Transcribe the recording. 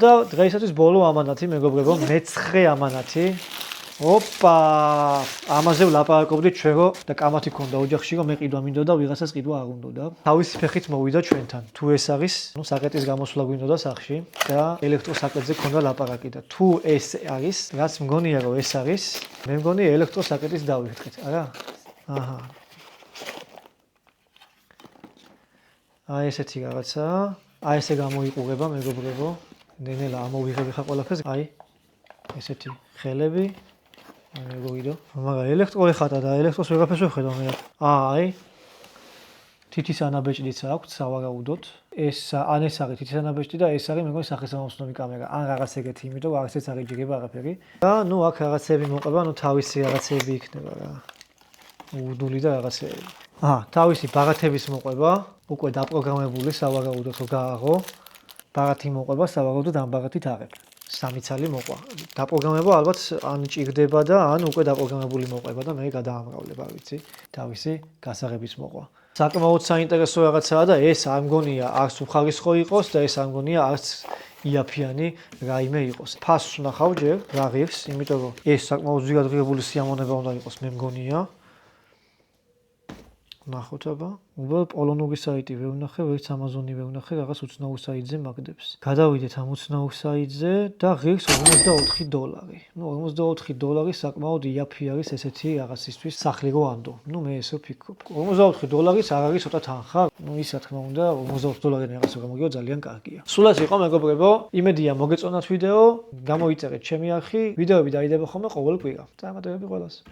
და დღეისათვის ბოლო ამანათი, მეგობრებო, მე-9 ამანათი. ოპა, ამაზე ვლაპარაკობდით ჩვენ რომ და კამათი ქონდა ოჯახში რომ მე ყიდვა მინდოდა, ვიღაცას ყიდვა არ უნდოდა. თავისი ფეხით მოვიდა ჩვენთან. თუ ეს არის, საკეტის გამოსვლა გვინდოდა სახში და ელექტროსაკეტზე ქონდა ლაპარაკი და თუ ეს არის, რაც მგონია რომ ეს არის, მე მგონი ელექტროსაკეტის დავიხტით, არა? აჰა. აი ესეთი რაღაცა. აი ესე გამოიყურება, მეგობრებო. ნენელა ამოვიღები ხა ყველაფერს. აი ესეთი ხელები. მეგოიდო. მაგრამ ელექტრო ეხატა და ელექტროს ვეღაფერს ვხედავ მე. აი. თითის ანაბეჭდიც აქვს, სავარაუდოდ. ეს ან ეს არის თითის ანაბეჭდი და ეს არის მეგონი სახესამოსნომი კამერა. ან რაღაც ეგეთი, იმიტომ რომ არცერთ არ იჯერება აღაფერი. და ნუ აქ რაღაცები მოყვება, ნუ თავისი რაღაცები იქნება რა. უდული და რაღაცები. თავისი ბაღათების მოყვება, უკვე დაპროგრამებული სავარაუდოდ რომ გააღო. ბაღათი მოყვება, სავარაუდოდ ამ ბაღათით აღებ. 3 ცალი მოყვა. დაპროგრამება ალბათ ან ჭირდება და ან უკვე დაპროგრამებული მოყვება და მე გადაამრავლებ, არ ვიცი, თავისი გასაღების მოყვა. საკმაოდ საინტერესო რაღაცაა და ეს არ მგონია არც უხარისხო იყოს და ეს არ მგონია არც იაფიანი რაიმე იყოს. ფასს ვნახავ ჯერ რა ღირს, იმიტომ რომ ეს საკმაოდ ზოგადად ღირებული სიამონება უნდა იყოს, მე მგონია. ნახოთ აბა. უბრალოდ პოლონური საიტი ვერ ვნახე, ვერც ამაზონი ვერ ვნახე, რაღაც უცნაურ საიტზე მაგდებს. გადავიდეთ ამ უცნაურ საიტზე და ღირს $44. ნუ $44 საკმაოდ იაფი არის ესეთი რაღაცისთვის სახლი რო ანდო. ნუ მე ესე ვფიქრობ. $44 არ არის ცოტა თანხა. ნუ ისა თქმა უნდა $44-დან რაღაცა გამოგივა ძალიან კარგია. სულ ეს იყო მეგობრებო. იმედია მოგეწონათ ვიდეო, გამოიწერეთ ჩემი არხი, ვიდეოები დაიდება ხოლმე ყოველ კვირა. წარმატებები ყველას.